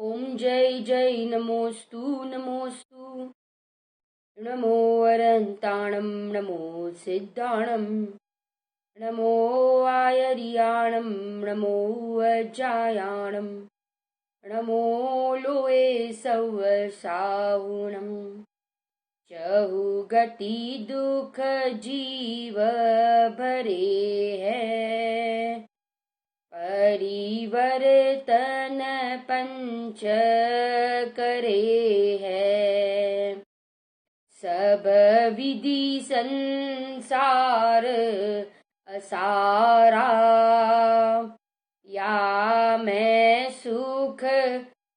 ओम जय जय नमोस्तु नमोस्तु। नमो अरन्ताणं नमो सिद्धाणं नमो आयर्याणं नमो अजायाणं नमो लोए सवसावुणं चहु गति दुख जीव भरे है परिवर्तन पंच करे है सब विधि संसार असारा या मैं सुख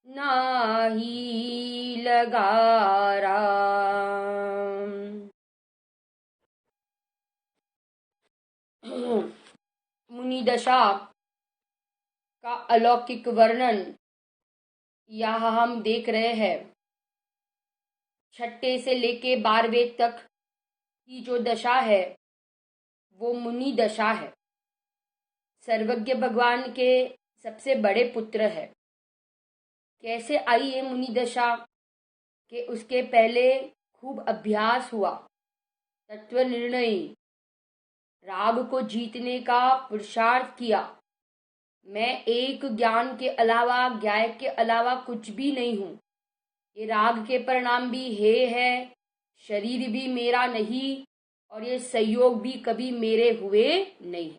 नाही लगारा। मुनि दशा का अलौकिक वर्णन यहाँ हम देख रहे हैं। छठे से लेके 12वें तक की जो दशा है वो मुनि दशा है। सर्वज्ञ भगवान के सबसे बड़े पुत्र है। कैसे आई ये मुनि दशा कि उसके पहले खूब अभ्यास हुआ, तत्व निर्णय, राग को जीतने का पुरुषार्थ किया। मैं एक ज्ञान के अलावा, ज्ञान के अलावा कुछ भी नहीं हूँ। ये राग के परिणाम भी हे है, शरीर भी मेरा नहीं और ये संयोग भी कभी मेरे हुए नहीं।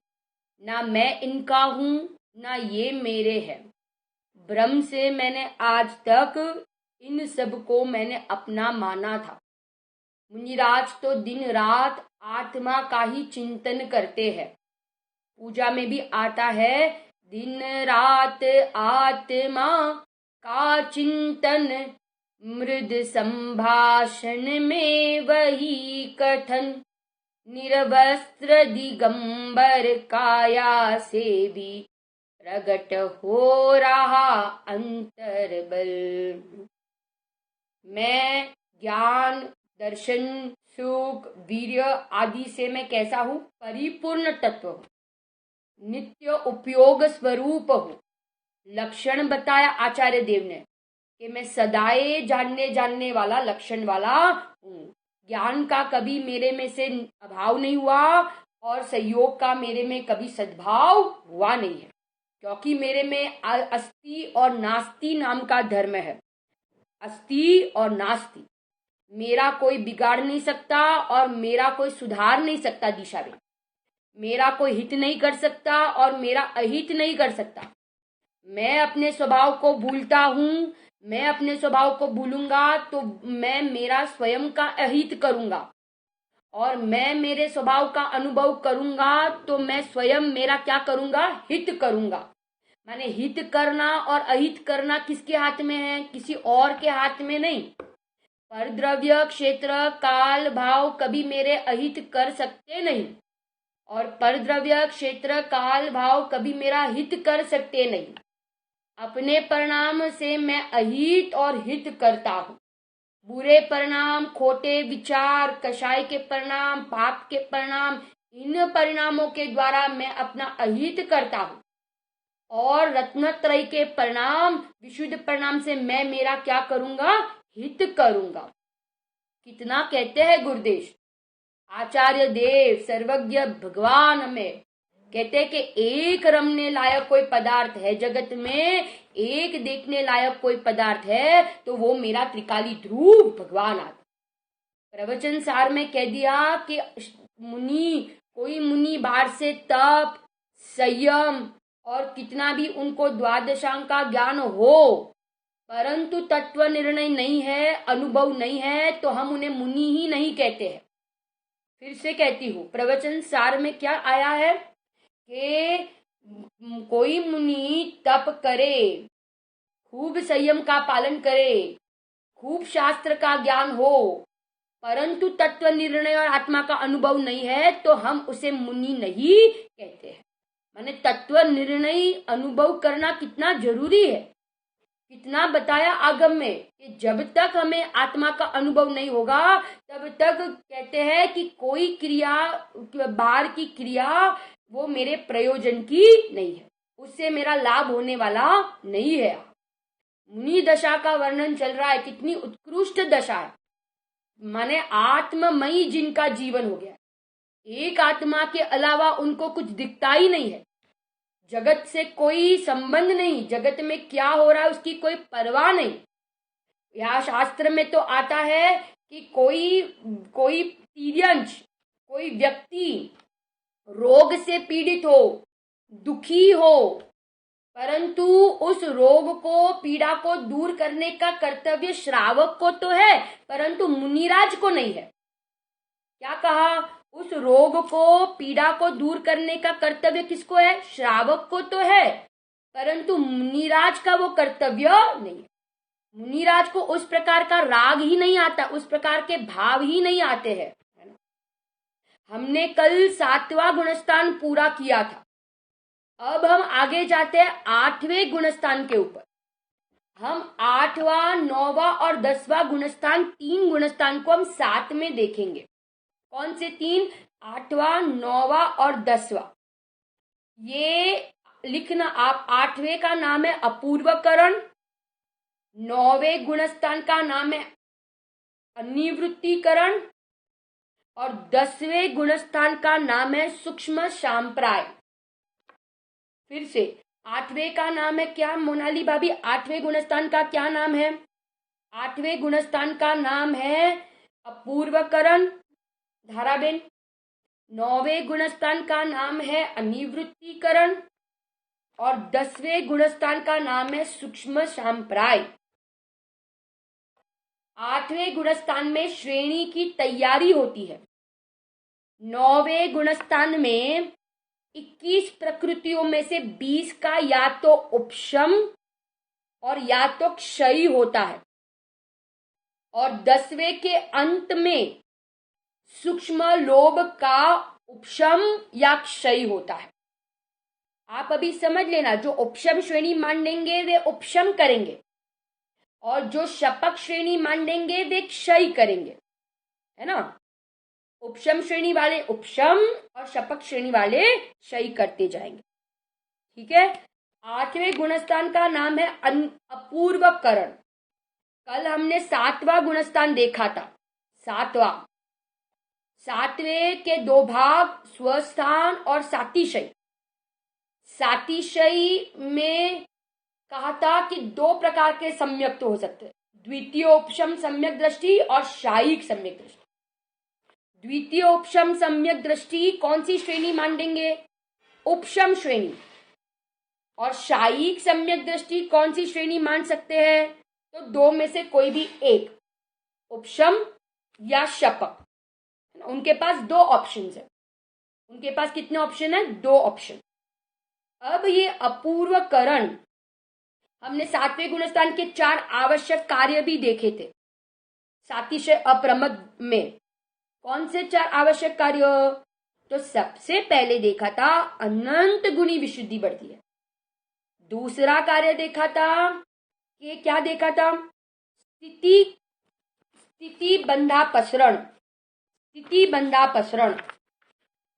ना मैं इनका हूँ ना ये मेरे हैं। ब्रह्म से मैंने आज तक इन सब को मैंने अपना माना था। मुनिराज तो दिन रात आत्मा का ही चिंतन करते हैं। पूजा में भी आता है, दिन रात आत्मा का चिंतन, मृद संभाषण में वही कथन, निरवस्त्र दिगंबर काया से भी प्रगट हो रहा अंतर्बल। मैं ज्ञान, दर्शन, सुख, वीर्य आदि से मैं कैसा हूँ? परिपूर्ण तत्व हूँ, नित्य उपयोग स्वरूप हूँ। लक्षण बताया आचार्य देव ने कि मैं सदाए जानने वाला लक्षण वाला हूँ। ज्ञान का कभी मेरे में से अभाव नहीं हुआ और संयोग का मेरे में कभी सद्भाव हुआ नहीं है, क्योंकि मेरे में अस्ति और नास्ति नाम का धर्म है। अस्ति और नास्ति, मेरा कोई बिगाड़ नहीं सकता और मेरा कोई सुधार नहीं सकता दिशा में। मेरा कोई हित नहीं कर सकता और मेरा अहित नहीं कर सकता। मैं अपने स्वभाव को भूलता हूँ, मैं अपने स्वभाव को भूलूंगा तो मैं मेरा स्वयं का अहित करूंगा, और मैं मेरे स्वभाव का अनुभव करूंगा तो मैं स्वयं मेरा क्या करूंगा? हित करूंगा। माने हित करना और अहित करना किसके हाथ में है? किसी और के हाथ में नहीं। परद्रव्य, क्षेत्र, काल, भाव कभी मेरे अहित कर सकते नहीं और परद्रव्य, क्षेत्र, काल, भाव कभी मेरा हित कर सकते नहीं। अपने परिणाम से मैं अहित और हित करता हूँ। बुरे परिणाम, खोटे विचार, कषाय के परिणाम, पाप के परिणाम, इन परिणामों के द्वारा मैं अपना अहित करता हूँ और रत्नत्रय के परिणाम, विशुद्ध परिणाम से मैं मेरा क्या करूंगा? हित करूंगा। कितना कहते हैं गुरुदेव आचार्य देव, सर्वज्ञ भगवान में कहते हैं कि एक रमने लायक कोई पदार्थ है जगत में, एक देखने लायक कोई पदार्थ है तो वो मेरा त्रिकाली ध्रुव भगवान आता। प्रवचन सार में कह दिया कि कोई मुनि बाहर से तप, संयम और कितना भी उनको द्वादशांग का ज्ञान हो, परंतु तत्व निर्णय नहीं है, अनुभव नहीं है, तो हम उन्हें मुनि ही नहीं कहते हैं। फिर से कहती हूँ, प्रवचन सार में क्या आया है कि कोई मुनि तप करे, खूब संयम का पालन करे, खूब शास्त्र का ज्ञान हो, परंतु तत्व निर्णय और आत्मा का अनुभव नहीं है तो हम उसे मुनि नहीं कहते हैं। माने तत्व निर्णय अनुभव करना कितना जरूरी है, कितना बताया आगम में कि जब तक हमें आत्मा का अनुभव नहीं होगा तब तक कहते हैं कि कोई क्रिया, बाहर की क्रिया वो मेरे प्रयोजन की नहीं है, उससे मेरा लाभ होने वाला नहीं है। मुनि दशा का वर्णन चल रहा है, कितनी उत्कृष्ट दशा है, माने आत्ममयी जिनका जीवन हो गया, एक आत्मा के अलावा उनको कुछ दिखता ही नहीं है, जगत से कोई संबंध नहीं, जगत में क्या हो रहा है उसकी कोई परवाह नहीं। यहाँ शास्त्र में तो आता है कि कोई कोई तिर्यंश, कोई व्यक्ति रोग से पीड़ित हो, दुखी हो, परंतु उस रोग को, पीड़ा को दूर करने का कर्तव्य श्रावक को तो है, परंतु मुनिराज को नहीं है। क्या कहा? उस रोग को, पीड़ा को दूर करने का कर्तव्य किसको है? श्रावक को तो है, परंतु मुनिराज का वो कर्तव्य नहीं है। मुनिराज को उस प्रकार का राग ही नहीं आता, उस प्रकार के भाव ही नहीं आते हैं। हमने कल 7वां गुणस्थान पूरा किया था, अब हम आगे जाते हैं 8वें गुणस्थान के ऊपर। हम 8वां, 9वां और 10वां गुणस्थान, 3 गुणस्थान को हम साथ में देखेंगे। कौन से 3? 8वां, 9वां और 10वां। ये लिखना आप, 8वें का नाम है अपूर्वकरण, 9वें गुणस्थान का नाम है अनिवृत्तिकरण और 10वें गुणस्थान का नाम है सूक्ष्म सांप्राय। फिर से 8वें का नाम है क्या मोनाली भाभी? 8वें गुणस्थान का क्या नाम है? 8वें गुणस्थान का नाम है अपूर्वकरण धाराबेन। 9वें गुणस्थान का नाम है अनिवृत्तिकरण और 10वें गुणस्थान का नाम है सूक्ष्म सांप्राय। 8वें गुणस्थान में श्रेणी की तैयारी होती है। 9वें गुणस्थान में 21 प्रकृतियों में से 20 का या तो उपशम और या तो क्षय होता है और 10वें के अंत में सूक्ष्म लोभ का उपशम या क्षय होता है। आप अभी समझ लेना, जो उपशम श्रेणी मान लेंगे वे उपशम करेंगे और जो शपक श्रेणी मान लेंगे वे क्षय करेंगे, है ना। उपशम श्रेणी वाले उपशम और शपक श्रेणी वाले क्षय करते जाएंगे, ठीक है। 8वें गुणस्थान का नाम है अपूर्वकरण। कल हमने 7वां गुणस्थान देखा था। 7वें के 2 भाग, स्वस्थान और सातिशय। सातिशय में कहा था कि 2 प्रकार के सम्यक तो हो सकते हैं, द्वितीय उपशम सम्यक दृष्टि और शायिक सम्यक दृष्टि। द्वितीय उपशम सम्यक दृष्टि कौन सी श्रेणी मान लेंगे? उपशम श्रेणी। और शायिक सम्यक दृष्टि कौन सी श्रेणी मान सकते हैं? तो 2 में से कोई भी एक, उपशम या शपक। उनके पास 2 ऑप्शन है। उनके पास कितने ऑप्शन है? 2 ऑप्शन। अब ये अपूर्वकरण, हमने 7वें गुणस्थान के 4 आवश्यक कार्य भी देखे थे सातिशय अप्रमद में। कौन से 4 आवश्यक कार्य? तो सबसे पहले देखा था अनंत गुणी विशुद्धि बढ़ती है। दूसरा कार्य देखा था कि क्या देखा था? स्थिति बंधापसरण।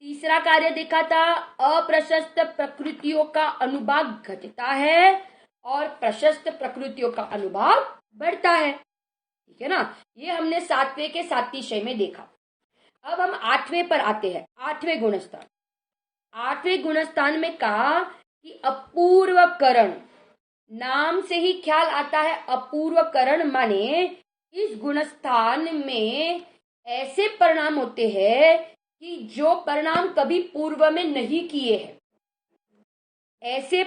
तीसरा कार्य देखा था अप्रशस्त प्रकृतियों का अनुभाग घटता है और प्रशस्त प्रकृतियों का अनुभाग बढ़ता है, ठीक है ना। ये हमने 7वें के सातिशय में देखा। अब हम 8वें पर आते हैं। 8वें गुणस्थान। 8वें गुणस्थान में कहा कि अपूर्वकरण, नाम से ही ख्याल आता है अपूर्वकरण माने इस गुणस्थान में ऐसे परिणाम होते हैं कि जो परिणाम कभी पूर्व में नहीं किए हैं। ऐसे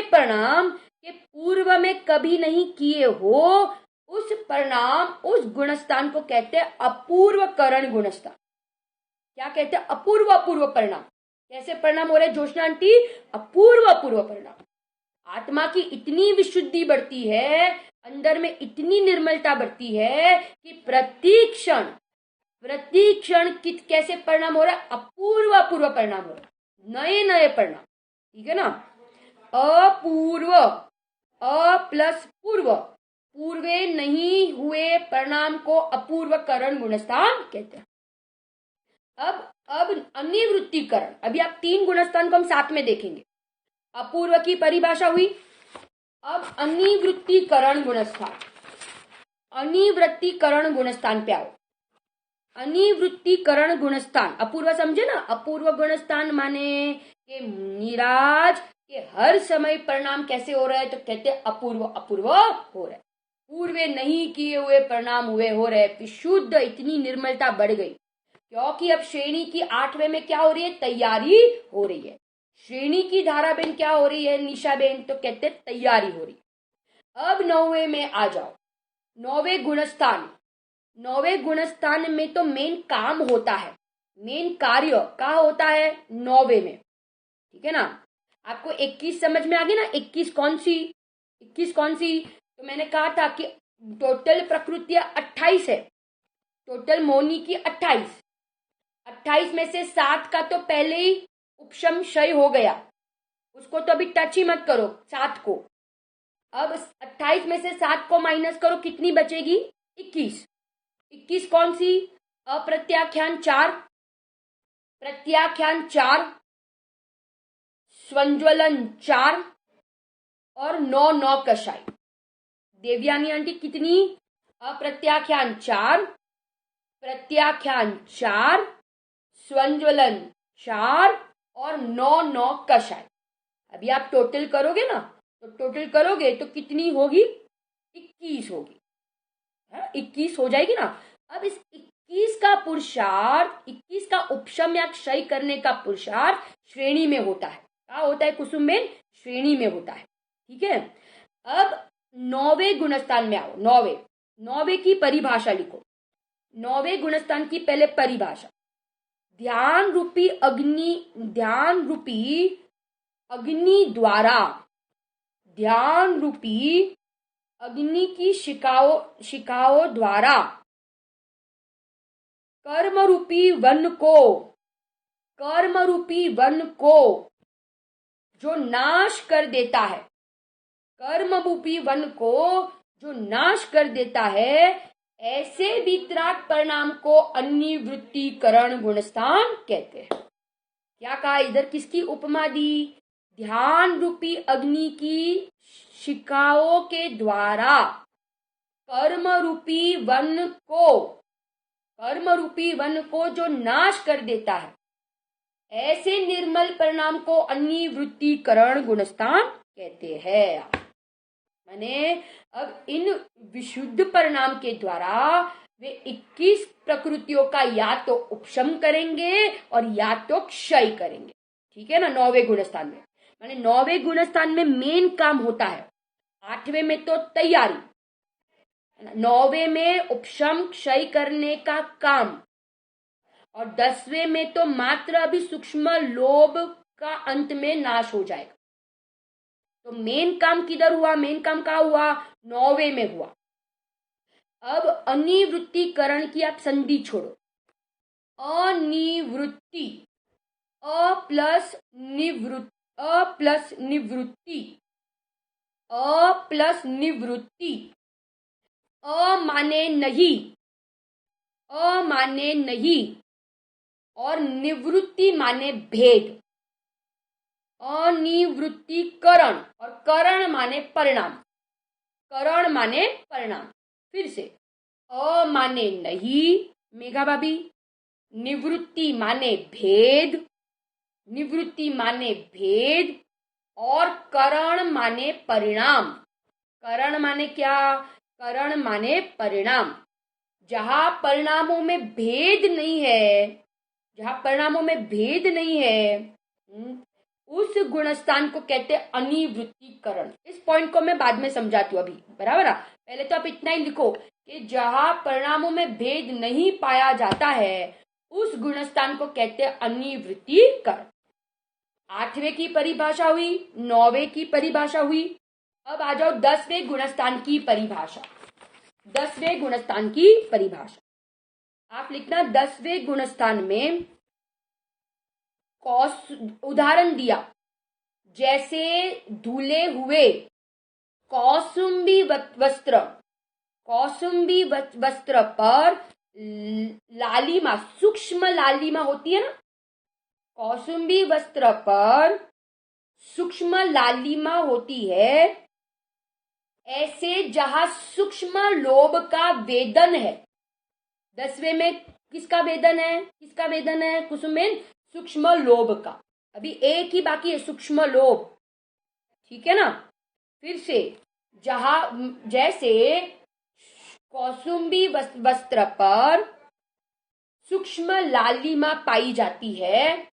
परिणाम के पूर्व में कभी नहीं किए हो, उस परिणाम, उस गुणस्थान को कहते हैं अपूर्वकरण गुणस्थान। क्या कहते हैं? अपूर्व परिणाम। कैसे परिणाम हो रहे जोशना आंटी? अपूर्व परिणाम। आत्मा की इतनी विशुद्धि बढ़ती है, अंदर में इतनी निर्मलता बढ़ती है कि प्रतिक्षण कैसे परिणाम हो रहा है? अपूर्व परिणाम हो रहा है, नए परिणाम, ठीक है ना। अपूर्व, प्लस पूर्व, पूर्वे नहीं हुए परिणाम को अपूर्वकरण गुणस्थान कहते हैं। अब अनिवृत्तिकरण। अभी आप 3 गुणस्थान को हम साथ में देखेंगे। अपूर्व की परिभाषा हुई, अब अनिवृत्तीकरण गुणस्थान, अनिवृत्तीकरण गुणस्थान पे आओ। अनिवृत्तीकरण गुणस्थान अपूर्व समझे ना, अपूर्व गुणस्थान माने कि नीराज के हर समय परिणाम कैसे हो रहे हैं, तो कहते हैं अपूर्व अपूर्व हो रहे, पूर्वे नहीं किए हुए परिणाम हुए हो रहे, विशुद्ध इतनी निर्मलता बढ़ गई, क्योंकि अब श्रेणी की 8वें में क्या हो रही है, तैयारी हो रही है। श्रेणी की धाराबेन क्या हो रही है, निशाबेन, तो कहते हैं तैयारी हो रही है। अब 9वें में आ जाओ, 9वें गुणस्थान। 9वें गुणस्थान में तो मेन काम होता है, मेन कार्य कहाँ होता है, 9वें में, ठीक है ना। आपको 21 समझ में आ गई ना, 21 कौन सी, 21 कौन सी, तो मैंने कहा था कि टोटल प्रकृतियां 28 है, टोटल मौनी की 28, 28 में से 7 का तो पहले ही उपशम क्षय हो गया, उसको तो अभी टच ही मत करो 7 को। अब 28 में से 7 को माइनस करो, कितनी बचेगी, 21। 21 कौन सी, अप्रत्याख्यान 4, प्रत्याख्यान 4, स्वंज्वलन 4 और 9 कषाय। देवयानी आंटी कितनी, अप्रत्याख्यान 4, प्रत्याख्यान 4, स्वंज्वलन 4 और 9 कषाय। अभी आप टोटल करोगे ना, तो टोटल करोगे तो कितनी होगी, 21 होगी, 21 हो जाएगी ना। अब इस 21 का पुरुषार्थ, 21 का उपशम या क्षय करने का पुरुषार्थ श्रेणी में होता है। क्या होता है कुसुम में, श्रेणी में होता है, ठीक है। अब 9वें गुणस्थान में आओ, 9वें की परिभाषा लिखो। 9वें गुणस्थान की पहले परिभाषा, ध्यान रूपी अग्नि, ध्यान रूपी अग्नि द्वारा, ध्यान रूपी अग्नि की शिखाओं द्वारा कर्म रूपी वन को, कर्म रूपी वन को जो नाश कर देता है, कर्म रूपी वन को जो नाश कर देता है, ऐसे वितराग परिणाम को अनिवृत्तीकरण गुणस्थान कहते हैं। क्या कहा इधर, किसकी उपमा दी, ध्यान रूपी अग्नि की शिखाओं के द्वारा कर्म रूपी वन को, कर्म रूपी वन को जो नाश कर देता है, ऐसे निर्मल परिणाम को अनिवृत्तीकरण गुणस्थान कहते हैं। माने अब इन विशुद्ध परिणाम के द्वारा वे 21 प्रकृतियों का या तो उपशम करेंगे और या तो क्षय करेंगे, ठीक है ना। 9वें गुणस्थान में, माने 9वें गुणस्थान में मेन काम होता है, 8वें में तो तैयारी, 9वें में उपशम क्षय करने का काम, और 10वें में तो मात्र अभी सूक्ष्म लोभ का अंत में नाश हो जाएगा। तो मेन काम किधर हुआ, मेन काम कहाँ हुआ, 9वें में हुआ। अब अनिवृत्तीकरण की आप संधि छोड़ो, अनिवृत्ति, अ प्लस निवृत्ति, अ प्लस निवृत्ति, अ प्लस निवृत्ति, अ माने नहीं, अ माने नहीं, और निवृत्ति माने भेद, अनिवृत्तीकरण, और करण माने परिणाम, करण माने परिणाम। फिर से, अ माने नहीं मेघा भाभी, निवृत्ति माने भेद, निवृत्ति माने भेद, और करण माने परिणाम। करण माने क्या, करण माने परिणाम। जहां परिणामों में भेद नहीं है, जहां परिणामों में भेद नहीं है, उस गुणस्थान को कहते हैं अनिवृत्तीकरण। इस पॉइंट को मैं बाद में समझाती हूँ, अभी बराबर है। पहले तो आप इतना ही लिखो कि जहां परिणामों में भेद नहीं पाया जाता है, उस गुणस्थान को कहते हैं अनिवृत्तीकरण। 8वें की परिभाषा हुई, 9वें की परिभाषा हुई। अब आ जाओ 10वें गुणस्थान की परिभाषा। 10वें गुणस्थान की परिभाषा आप लिखना, 10वें गुणस्थान में उदाहरण दिया, जैसे धुले हुए कौसुंबी वस्त्र, कौसुंबी वस्त्र पर लालिमा, सूक्ष्म लालिमा होती है ना, कौसुंबी वस्त्र पर सूक्ष्म लालिमा होती है, ऐसे जहां सूक्ष्म लोभ का वेदन है। 10वें में किसका वेदन है कुसुमेन? सूक्ष्म लोभ का। अभी एक ही बाकी है, सूक्ष्म लोभ। ठीक है ना? फिर से जैसे कौसुंबी वस्त्र पर सूक्ष्म लालिमा पाई जाती है,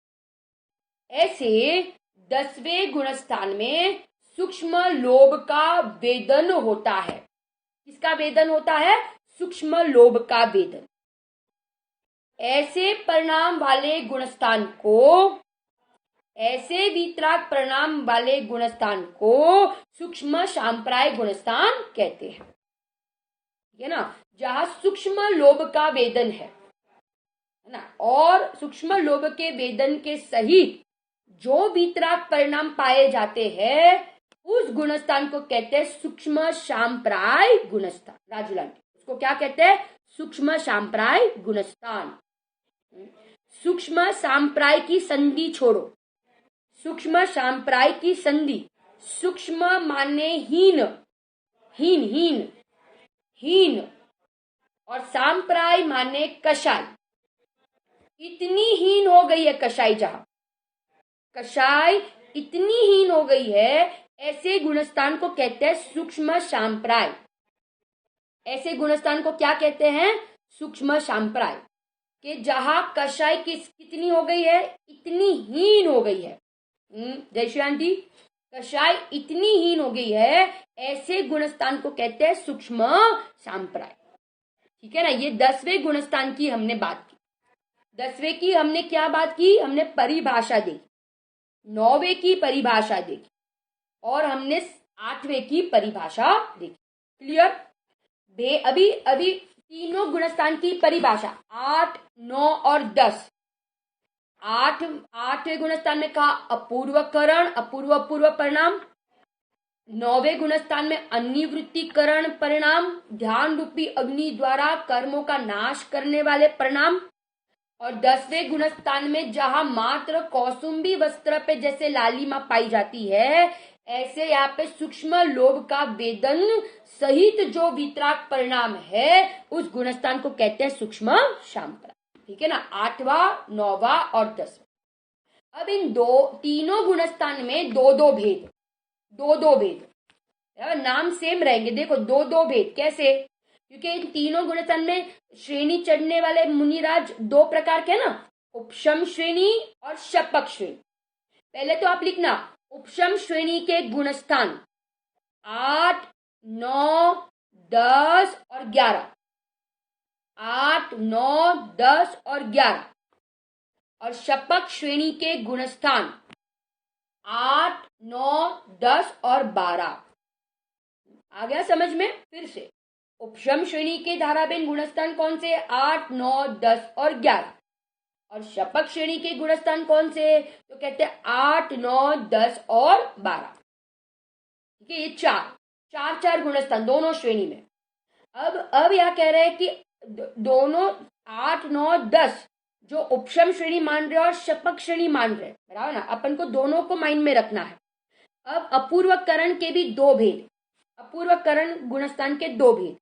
ऐसे 10वें गुणस्थान में सूक्ष्म लोभ का वेदन होता है। किसका वेदन होता है? सूक्ष्म लोभ का वेदन। ऐसे परिणाम वाले गुणस्थान को, ऐसे वीतराग परिणाम वाले गुणस्थान को सूक्ष्म सांप्राय गुणस्थान कहते हैं। ठीक है ना? जहां सूक्ष्म लोभ का वेदन है ना, और सूक्ष्म लोभ के वेदन के सहित जो वीतराग परिणाम पाए जाते हैं, उस गुणस्थान को कहते हैं सूक्ष्म सांप्राय गुणस्थान। राजूलाल, उसको क्या कहते हैं? सूक्ष्म सांप्राय गुणस्थान। सूक्ष्म सांप्राय की संधि छोड़ो। सूक्ष्म सांप्राय की संधि, सूक्ष्म माने हीन, हीन हीन हीन, और सांप्राय माने कषाय। इतनी हीन हो गई है कषाय, जहां कषाय इतनी हीन हो गई है, ऐसे गुणस्थान को कहते हैं सूक्ष्म सांप्राय। ऐसे गुणस्थान को क्या कहते हैं? सूक्ष्म सांप्राय। कि जहां कषाय कितनी हो गई है? इतनी हीन हो गई है। जयश्री आंटी, कषाय इतनी हीन हो गई है, ऐसे गुणस्थान को कहते हैं सूक्ष्म सांप्राय। ठीक है ना? ये 10वें गुणस्थान की हमने बात की। 10वें की हमने क्या बात की? हमने परिभाषा देखी। 9वें की परिभाषा देखी, और हमने 8वें की परिभाषा देखी। क्लियर? अभी तीनों गुणस्थान की परिभाषा 8, 9 और 10। 8वें गुणस्थान में कहा अपूर्वकरण, अपूर्व पूर्व परिणाम। 9वें गुणस्थान में अनिवृत्तिकरण परिणाम, ध्यान रूपी अग्नि द्वारा कर्मों का नाश करने वाले परिणाम। और 10वें गुणस्थान में जहां मात्र कौसुंबी वस्त्र पे जैसे लालिमा पाई जाती है, ऐसे यहाँ पे सूक्ष्म लोभ का वेदन सहित जो वीतराग परिणाम है, उस गुणस्थान को कहते हैं सूक्ष्म सांप्राय। ठीक है ना? 8वां, 9वां और 10वां। अब इन तीनों गुणस्थान में दो भेद। नाम सेम रहेंगे। देखो, दो भेद कैसे? क्योंकि इन तीनों गुणस्थान में श्रेणी चढ़ने वाले मुनिराज 2 प्रकार के ना, उपशम श्रेणी और शपक श्रेणी। पहले तो आप लिखना, उपशम श्रेणी के गुणस्थान 8, 9, 10 और 11। 8, 9, 10 और 11। और शपक श्रेणी के गुणस्थान 8, 9, 10 और 12। आ गया समझ में? फिर से, उपशम श्रेणी के धाराबेन गुणस्थान कौन से? 8, 9, 10 और 11। और शपक श्रेणी के गुणस्थान कौन से? तो कहते हैं 8, 9, 10 और 12। ठीक है? ये चार गुणस्थान दोनों श्रेणी में। अब यह कह रहे हैं कि दोनों 8, 9, 10 जो उपशम श्रेणी मान रहे और शपक श्रेणी मान रहे, बराबर ना? अपन को दोनों को माइंड में रखना है। अब अपूर्वकरण के भी 2 भेद। अपूर्वकरण गुणस्थान के 2 भेद।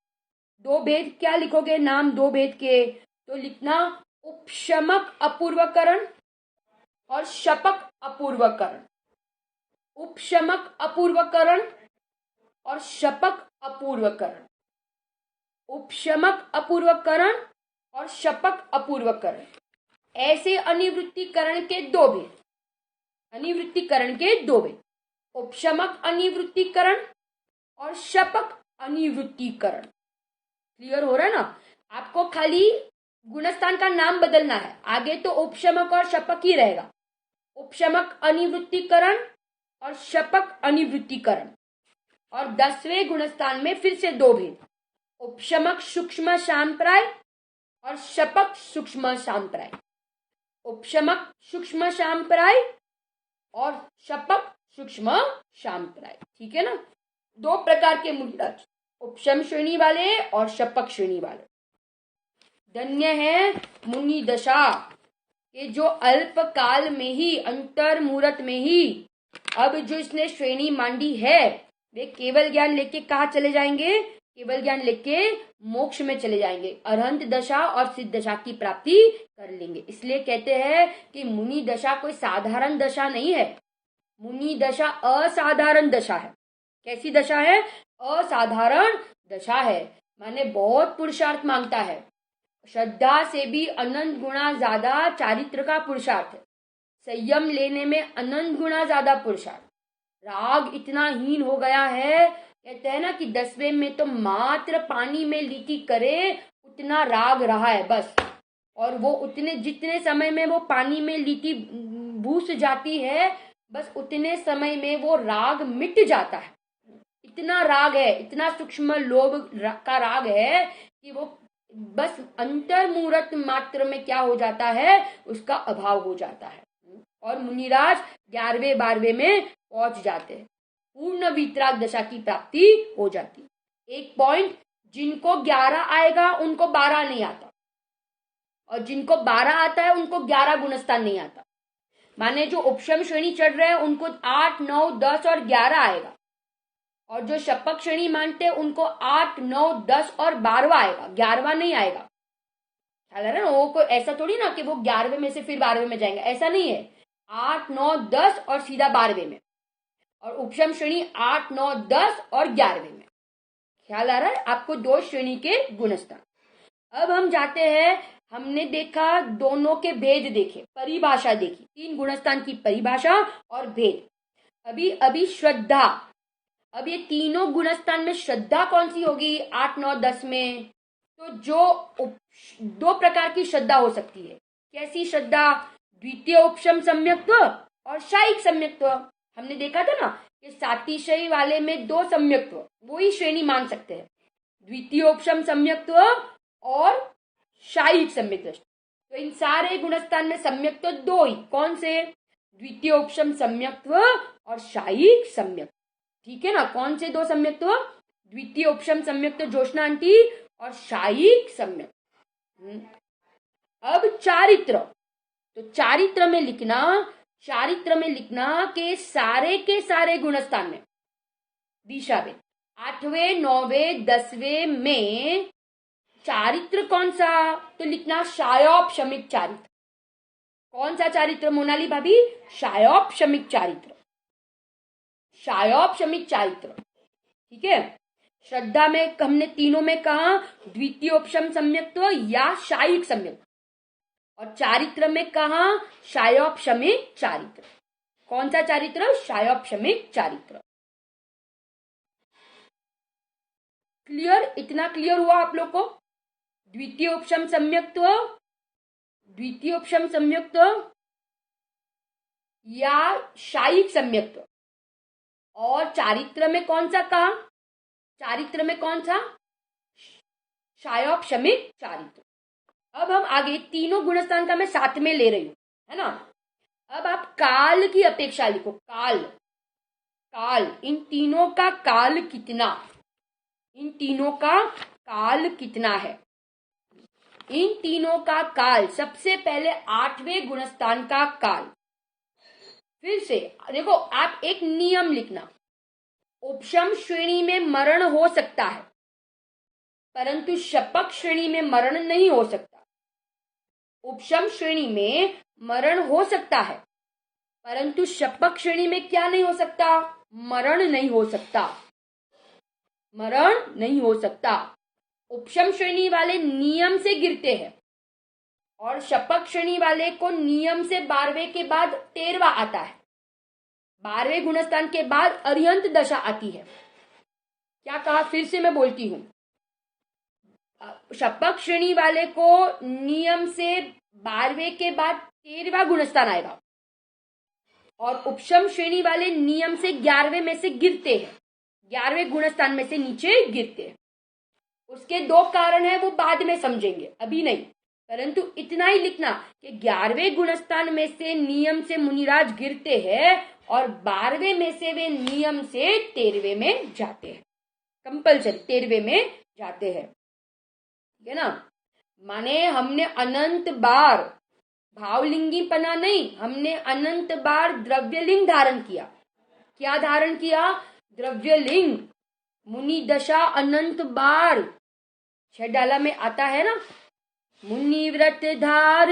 2 भेद क्या लिखोगे? नाम 2 भेद के तो लिखना उपशमक अपूर्वकरण और शपक अपूर्वकरण। उपशमक अपूर्वकरण और शपक अपूर्वकरण। उपशमक अपूर्वकरण और शपक अपूर्वकरण। ऐसे अनिवृत्तिकरण के 2 भेद। अनिवृत्तिकरण के 2 भेद, उपशमक अनिवृत्तिकरण और शपक अनिवृत्तिकरण। क्लियर हो रहा है ना? आपको खाली गुणस्थान का नाम बदलना है, आगे तो उपशमक और शपक ही रहेगा। उपशमक अनिवृत्तिकरण और शपक अनिवृत्तिकरण। और 10वें गुणस्थान में फिर से 2 भेद, उपशमक सूक्ष्म सांप्राय और शपक सूक्ष्म सांप्राय। उपशमक सूक्ष्म सांप्राय और शपक सूक्ष्म सांप्राय। ठीक है ना? 2 प्रकार के मुनिराज, उपशम श्रेणी वाले और शपक श्रेणी वाले। धन्य है मुनि दशा कि जो अल्प काल में ही, अंतर मुहूर्त में ही, अब जो इसने श्रेणी मांडी है, वे केवल ज्ञान लेके कहाँ चले जाएंगे? केवल ज्ञान लेके मोक्ष में चले जाएंगे, अरहंत दशा और सिद्ध दशा की प्राप्ति कर लेंगे। इसलिए कहते हैं कि मुनि दशा कोई साधारण दशा नहीं है, मुनि दशा असाधारण दशा है। कैसी दशा है? असाधारण दशा है, माने बहुत पुरुषार्थ मांगता है। श्रद्धा से भी अनंत गुना ज्यादा चारित्र का पुरुषार्थ है, संयम लेने में अनंत गुना ज्यादा पुरुषार्थ। राग इतना हीन हो गया है, कहते हैं ना कि 10वें में तो मात्र पानी में लीकी करे उतना राग रहा है बस, और वो उतने जितने समय में वो पानी में लीकी भूस जाती है, बस उतने समय में वो राग मिट जाता है। इतना राग है, इतना सूक्ष्म लोभ का राग है कि वो बस अंतर्मुहूर्त मात्र में क्या हो जाता है, उसका अभाव हो जाता है, और मुनिराज 11वें 12वें में पहुंच जाते हैं, पूर्ण वीतराग दशा की प्राप्ति हो जाती। एक पॉइंट, जिनको 11 आएगा उनको 12 नहीं आता, और जिनको 12 आता है उनको 11 गुणस्थान नहीं आता। माने जो उपशम श्रेणी चढ़ रहे हैं उनको 8, 9, 10 और 11 आएगा, और जो शपक श्रेणी मानते हैं उनको 8, 9, 10 और 12वां आएगा, 11वां नहीं आएगा। ख्याल है ना? वो कोई ऐसा थोड़ी ना कि वो 11वें में से फिर 12वें में जाएंगे, ऐसा नहीं है। 8, 9, 10 और सीधा 12वें में, और उपशम श्रेणी 8, 9, 10 और 11वें में। ख्याल आ रहा है आपको? 2 श्रेणी के गुणस्थान। अब हम जाते हैं, हमने देखा दोनों के भेद देखे, परिभाषा देखी, 3 गुणस्थान की परिभाषा और भेद। अभी श्रद्धा, अब ये तीनों गुणस्थान में श्रद्धा कौन सी होगी 8, 9, 10 में? तो जो 2 प्रकार की श्रद्धा हो सकती है। कैसी श्रद्धा? द्वितीय उपशम सम्यक्त्व और शायिक सम्यक्त्व। हमने देखा था ना कि सातिशयी वाले में 2 सम्यक्त्व, वो ही श्रेणी मान सकते हैं, द्वितीय उपशम सम्यक्त्व और शायिक सम्यक्त्व। तो इन सारे गुणस्थान में सम्यक्त्व 2 ही, कौन से? द्वितीय उपशम सम्यक्त्व और शायिक सम्यक्त्व। ठीक है ना? कौन से 2 सम्यक्त्व? द्वितीय उपशम सम्यक्त्व जोशना आंटी और शायिक सम्यक्त्व। अब चारित्र, तो चारित्र में लिखना के सारे गुणस्थान में दिशा में 8वें 9वें 10वें में चारित्र कौन सा? तो लिखना शायोपशमिक चारित्र। कौन सा चारित्र मोनाली भाभी? शायोपशमिक चारित्र, शायोपशमिक चारित्र। ठीक है? श्रद्धा में हमने तीनों में कहा द्वितीय उपशम सम्यक्त्व या शायिक सम्यक्त्व, और चारित्र में कहा शायोपशमिक चारित्र। कौन सा चारित्र? शायोपशमिक चारित्र। क्लियर? इतना क्लियर हुआ आप लोग को? द्वितीय उपशम सम्यक्त्व, द्वितीय उपशम सम्यक्त्व या शायिक सम्यक्त्व, और चारित्र में कौन सा कहा? चारित्र में कौन सा? शायोपशमिक चारित्र। अब हम आगे तीनों गुणस्थान का मैं साथ में ले रही हूं, है ना? अब आप काल की अपेक्षा लिखो, काल। इन तीनों का काल कितना? इन तीनों का काल कितना है? इन तीनों का काल, सबसे पहले 8वें गुणस्थान का काल। फिर से देखो, आप एक नियम लिखना, उपशम श्रेणी में मरण हो सकता है परंतु शपक श्रेणी में मरण नहीं हो सकता। उपशम श्रेणी में मरण हो सकता है परंतु शपक श्रेणी में क्या नहीं हो सकता? मरण नहीं हो सकता, मरण नहीं हो सकता। उपशम श्रेणी वाले नियम से गिरते हैं और शपक श्रेणी वाले को नियम से 12वें के बाद 13वां आता है। 12वें गुणस्थान के बाद अरिहंत दशा आती है। क्या कहा? फिर से मैं बोलती हूं, शपक श्रेणी वाले को नियम से 12वें के बाद 13वां गुणस्थान आएगा, और उपशम श्रेणी वाले नियम से 11वें में से गिरते हैं, 11वें गुणस्थान में से नीचे गिरते हैं। उसके 2 कारण है, वो बाद में समझेंगे, अभी नहीं। परंतु इतना ही लिखना कि 11वें गुणस्थान में से नियम से मुनिराज गिरते हैं और 12वें में से वे नियम से 13वें में जाते हैं, कंपल्सरी 13वें में जाते हैं। ठीक है ना? माने हमने अनंत बार भावलिंगी पना नहीं, हमने अनंत बार द्रव्यलिंग धारण किया। क्या धारण किया? द्रव्यलिंग, मुनि दशा अनंत बार, 6 डाला में आता है ना, मुनि व्रत धार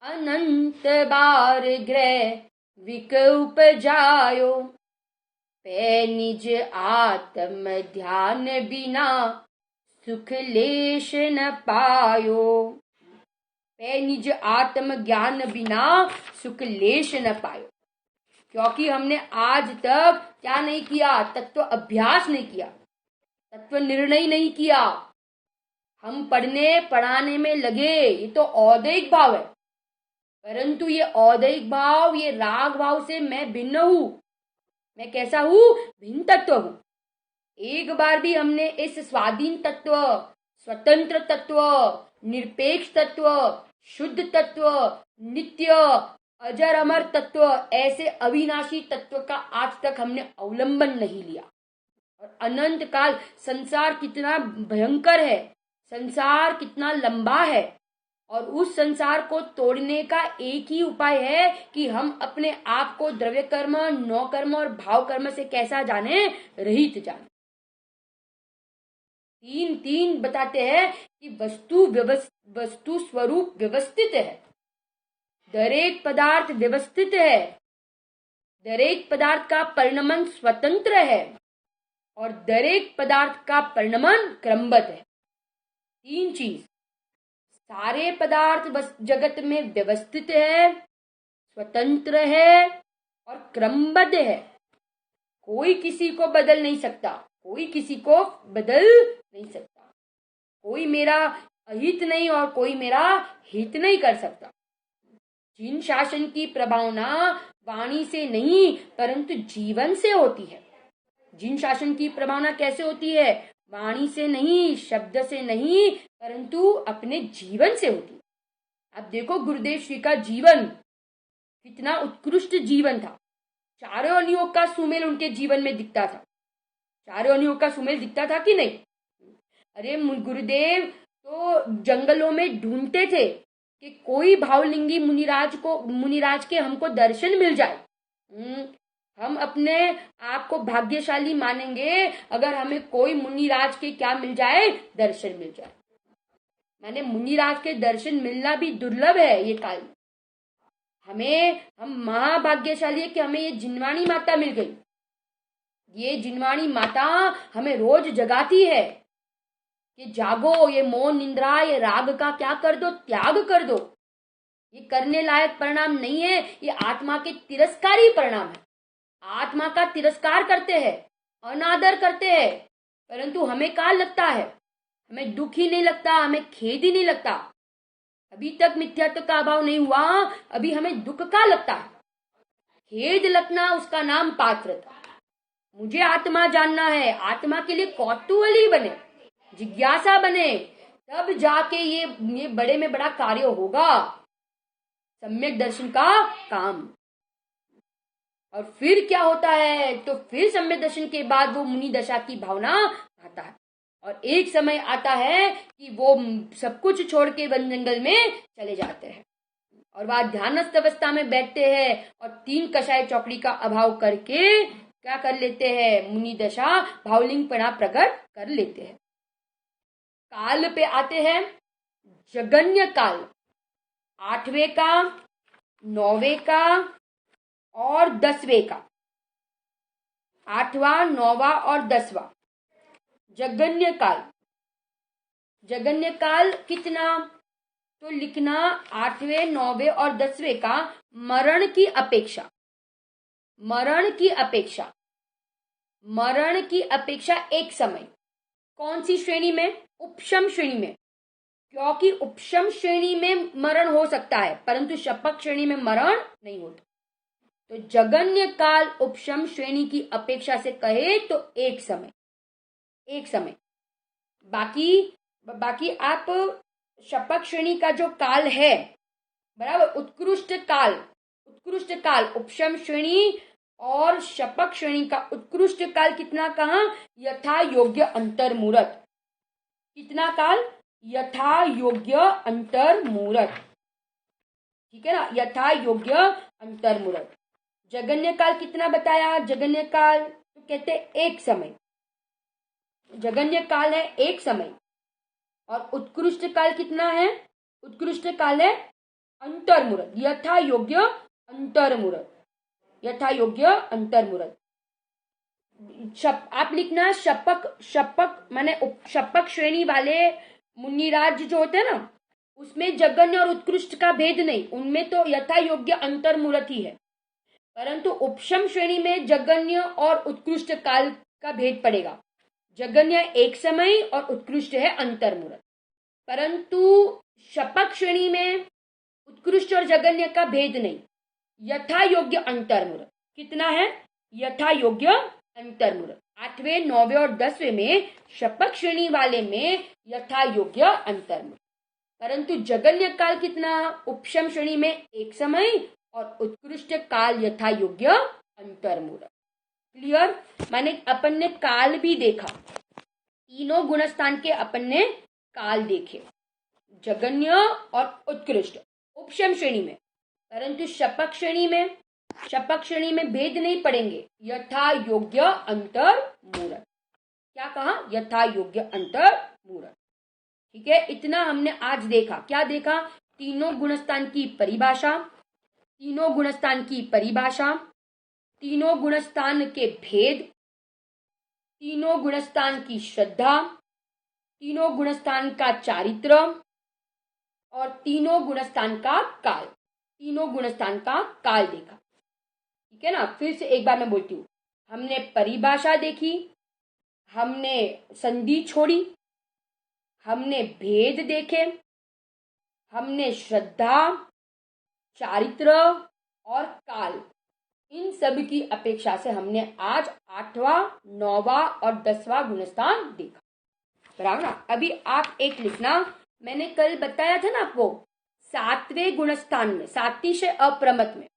अनंत बार ग्रह विक उपजायो, पै निज आत्म ध्यान बिना सुख लेश न पायो। पै निज आत्म ज्ञान बिना सुख लेश न पायो, क्योंकि हमने आज तक क्या नहीं किया, तत्व अभ्यास नहीं किया, तत्व निर्णय नहीं किया। हम पढ़ने पढ़ाने में लगे, ये तो औदैहिक भाव है, परंतु ये औदैहिक भाव, ये राग भाव से मैं भिन्न हूं। मैं कैसा हूं? भिन्न तत्व हूं। एक बार भी हमने इस स्वाधीन तत्व, स्वतंत्र तत्व, निरपेक्ष तत्व, शुद्ध तत्व, नित्य अजर अमर तत्व, ऐसे अविनाशी तत्व का आज तक हमने अवलंबन नहीं लिया। और अनंत काल, संसार कितना भयंकर है, संसार कितना लंबा है, और उस संसार को तोड़ने का एक ही उपाय है कि हम अपने आप को द्रव्य कर्म, नौ कर्म और भाव कर्म से कैसा जाने, रहित जाने। तीन बताते हैं कि वस्तु स्वरूप व्यवस्थित है, दरेक पदार्थ व्यवस्थित है, दरेक पदार्थ का परिणमन स्वतंत्र है, और दरेक पदार्थ का परिणमन क्रमबद्ध है। 3 चीज, सारे पदार्थ जगत में व्यवस्थित है, स्वतंत्र है और क्रमबद्ध है। कोई किसी को बदल नहीं सकता, कोई किसी को बदल नहीं सकता, कोई मेरा अहित नहीं और कोई मेरा हित नहीं कर सकता। जिन शासन की प्रभावना वाणी से नहीं परंतु जीवन से होती है। जिन शासन की प्रभावना कैसे होती है? वाणी से नहीं, शब्द से नहीं, परंतु अपने जीवन से होती है। अब देखो गुरुदेव श्री का जीवन कितना उत्कृष्ट जीवन था। चारों अनियोग का सुमेल उनके जीवन में दिखता था। चारों अनियोग का सुमेल दिखता था कि नहीं? अरे गुरुदेव तो जंगलों में ढूंढते थे कि कोई भावलिंगी मुनिराज के हमको दर्शन मिल जाए। हम अपने आप को भाग्यशाली मानेंगे अगर हमें कोई मुनिराज के क्या मिल जाए, दर्शन मिल जाए। माने मुनिराज के दर्शन मिलना भी दुर्लभ है ये काल में। हम महाभाग्यशाली है कि हमें ये जिनवाणी माता मिल गई। ये जिनवाणी माता हमें रोज जगाती है कि जागो, ये मोह निंद्रा, ये राग का क्या कर दो, त्याग कर दो। ये करने लायक परिणाम नहीं है, ये आत्मा के तिरस्कारी परिणाम है। आत्मा का तिरस्कार करते हैं, अनादर करते हैं, परंतु हमें क्या लगता है? हमें दुख ही नहीं लगता, हमें खेद ही नहीं लगता। अभी तक मिथ्यात्व का अभाव नहीं हुआ, अभी हमें दुख का लगता है। खेद लगना उसका नाम पात्रता। मुझे आत्मा जानना है, आत्मा के लिए कौतूहली बने, जिज्ञासा बने, तब जाके ये बड़े में बड़ा कार्य होगा, सम्यक दर्शन का काम। और फिर क्या होता है? तो फिर सम्यक दर्शन के बाद वो मुनि दशा की भावना आता है, और एक समय आता है कि वो सब कुछ छोड़ के वन जंगल में चले जाते हैं और वह ध्यानस्थ अवस्था में बैठते हैं और 3 कषाय चौकड़ी का अभाव करके क्या कर लेते हैं? मुनि दशा भावलिंगपना प्रकट कर लेते हैं। काल पे आते हैं। जगन्य काल 8वें का, 9वें का और 10वें का। 8वां, 9वां और 10वां जगन्य काल। जगन्य काल कितना? तो लिखना 8वें, 9वें और 10वें का मरण की अपेक्षा। मरण की अपेक्षा, मरण की अपेक्षा एक समय। कौन सी श्रेणी में? उपशम श्रेणी में। क्योंकि उपशम श्रेणी में मरण हो सकता है परंतु शपथ श्रेणी में मरण नहीं होता। तो जगन्य काल उपशम श्रेणी की अपेक्षा से कहे तो एक समय, एक समय। बाकी आप शपथ श्रेणी का जो काल है, बराबर, उत्कृष्ट काल उपशम श्रेणी और शपथ श्रेणी का उत्कृष्ट काल कितना कहा? यथा योग्य अंतर्मुहूर्त। कितना काल? यथा योग्य अंतर्मुहूर्त। ठीक है ना, यथा योग्य अंतर्मुहूर्त। जगन्य काल कितना बताया? जगन्य काल तो कहते हैं एक समय, जगन्य काल है एक समय, और उत्कृष्ट काल कितना है? उत्कृष्ट काल है अंतर्मुहूर्त, यथा योग्य अंतर्मुहूर्त, यथा योग्य अंतर्मुहूर्त। आप लिखना शपक, शपक माने शपक श्रेणी वाले मुनिराज जो होते हैं ना, उसमें जगन्य और उत्कृष्ट का भेद नहीं, उनमें तो यथा योग्य अंतर्मुहूर्त ही है। परंतु उपशम श्रेणी में जगन्य और उत्कृष्ट काल का भेद पड़ेगा। जगन्य एक समय और उत्कृष्ट है अंतर्मुहूर्त। परंतु शपक श्रेणी में उत्कृष्ट और जगन्य का भेद नहीं, यथा योग्य अंतर्मुहूर्त। कितना है? यथा योग्य अंतर्मुहूर्त। 8वें, 9वें और 10वें में शपक श्रेणी वाले में यथा योग्य अंतर्मुहूर्त। परंतु जगन्य काल कितना? उपशम श्रेणी में एक समय और उत्कृष्ट काल यथा योग्य अंतर्मुहूर्त। क्लियर? माने अपन ने काल भी देखा, तीनों गुणस्थान के अपन ने काल देखे, जगन्य और उत्कृष्ट उपशम श्रेणी में। परंतु शपक श्रेणी में भेद नहीं पड़ेंगे, यथा योग्य अंतर्मुहूर्त। क्या कहा? यथा योग्य अंतर्मुहूर्त। ठीक है, इतना हमने आज देखा। क्या देखा? तीनों गुणस्थान की परिभाषा, तीनों गुणस्थान की परिभाषा, तीनों गुणस्थान के भेद, तीनों गुणस्थान की श्रद्धा, तीनों गुणस्थान का चारित्र और तीनों गुणस्थान का काल, तीनों गुणस्थान का काल देखा। ठीक है ना? फिर से एक बार मैं बोलती हूँ, हमने परिभाषा देखी, हमने संधि छोड़ी, हमने भेद देखे, हमने श्रद्धा, चारित्र और काल, इन सभी की अपेक्षा से हमने आज 8वां, 9वां और 10वां गुणस्थान देखा। बराबर ना? अभी आप एक लिखना, मैंने कल बताया था ना आपको, 7वें गुणस्थान में, सातिशय अप्रमत में,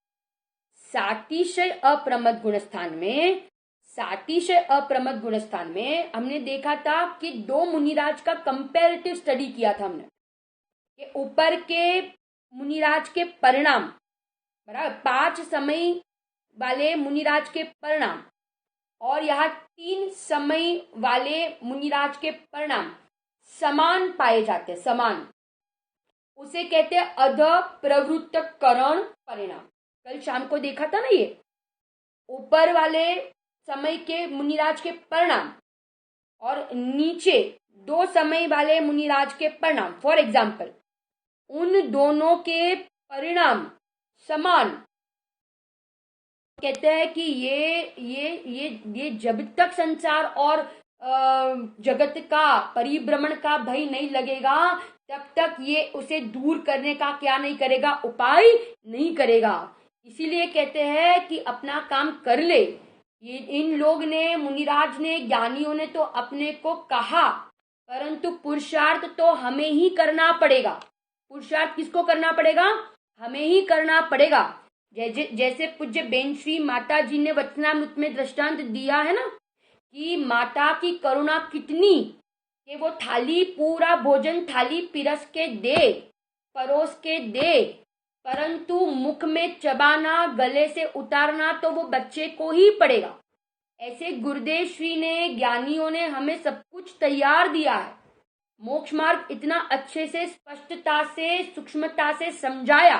सातिशय अप्रमत गुणस्थान में, सातिशय अप्रमत गुणस्थान में हमने देखा था कि दो मुनिराज का कंपैरेटिव स्टडी किया था हमने, कि ऊपर के मुनिराज के परिणाम, बराबर 5 समय वाले मुनिराज के परिणाम और यहाँ 3 समय वाले मुनिराज के परिणाम समान पाए जाते, समान, उसे कहते हैं अध प्रवृत्त करण परिणाम। कल शाम को देखा था ना, ये ऊपर वाले समय के मुनिराज के परिणाम और नीचे 2 समय वाले मुनिराज के परिणाम। फॉर एग्जाम्पल, उन दोनों के परिणाम समान, कहते हैं कि ये जब तक संसार और जगत का परिभ्रमण का भय नहीं लगेगा, तब तक ये उसे दूर करने का क्या नहीं करेगा? उपाय नहीं करेगा। इसीलिए कहते हैं कि अपना काम कर ले। ये इन लोग ने, मुनिराज ने, ज्ञानियों ने तो अपने को कहा, परंतु पुरुषार्थ तो हमें ही करना पड़ेगा। पुरुषार्थ किसको करना पड़ेगा? हमें ही करना पड़ेगा। जैसे पूज्य बेन श्री माता जी ने वचनामृत में दृष्टांत दिया है ना, कि माता की करुणा कितनी, कि वो थाली, पूरा भोजन थाली पिरस के दे, परोस के दे, परंतु मुख में चबाना, गले से उतारना तो वो बच्चे को ही पड़ेगा। ऐसे गुरुदेव श्री ने, ज्ञानियों ने हमें सब कुछ तैयार दिया है, मोक्ष मार्ग इतना अच्छे से, स्पष्टता से, सूक्ष्मता से समझाया,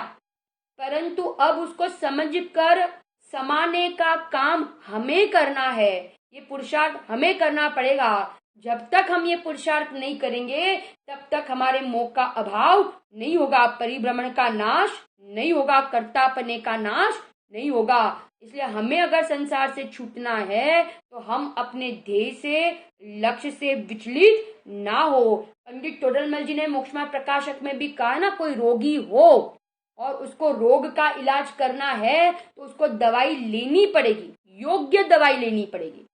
परंतु अब उसको समझकर समाने का काम हमें करना है। ये पुरुषार्थ हमें करना पड़ेगा। जब तक हम ये पुरुषार्थ नहीं करेंगे, तब तक हमारे मोक्ष का अभाव नहीं होगा, परिभ्रमण का नाश नहीं होगा, कर्तापने का नाश नहीं होगा। इसलिए हमें अगर संसार से छूटना है तो हम अपने ध्येय से, लक्ष्य से विचलित ना हो। पंडित टोडरमल जी ने मोक्ष मार्ग प्रकाशक में भी कहा ना, कोई रोगी हो और उसको रोग का इलाज करना है तो उसको दवाई लेनी पड़ेगी, योग्य दवाई लेनी पड़ेगी।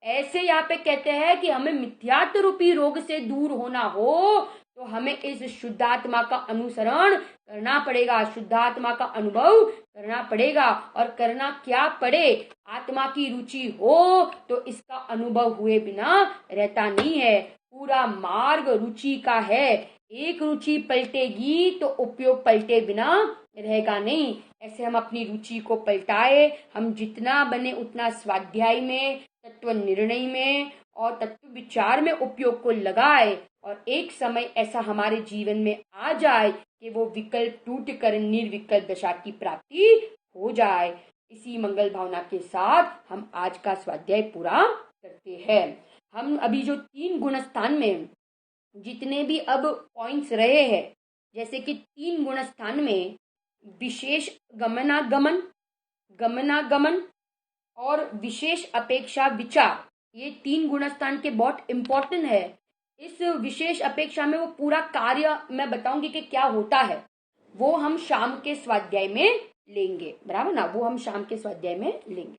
ऐसे यहाँ पे कहते हैं कि हमें मिथ्यात्व रूपी रोग से दूर होना हो तो हमें इस शुद्धात्मा का अनुसरण करना पड़ेगा, शुद्धात्मा का अनुभव करना पड़ेगा। और करना क्या पड़े? आत्मा की रुचि हो तो इसका अनुभव हुए बिना रहता नहीं है। पूरा मार्ग रुचि का है। एक रुचि पलटेगी तो उपयोग पलटे बिना रहेगा नहीं। ऐसे हम अपनी रुचि को पलटाए, हम जितना बने उतना स्वाध्याय में, तत्व निर्णय में और तत्व विचार में उपयोग को लगाए और एक समय ऐसा हमारे जीवन में आ जाए कि वो विकल्प टूटकर निर्विकल्प दशा की प्राप्ति हो जाए। इसी मंगल भावना के साथ हम आज का स्वाध्याय पूरा करते हैं। हम अभी जो 3 गुण स्थान में जितने भी अब पॉइंट्स रहे हैं, जैसे कि 3 गुण स्थान में विशेष गमनागमन, गमनागमन और विशेष अपेक्षा विचार, ये 3 गुणस्थान के बहुत इंपॉर्टेंट है। इस विशेष अपेक्षा में वो पूरा कार्य मैं बताऊंगी कि क्या होता है, वो हम शाम के स्वाध्याय में लेंगे, बराबर ना, वो हम शाम के स्वाध्याय में लेंगे।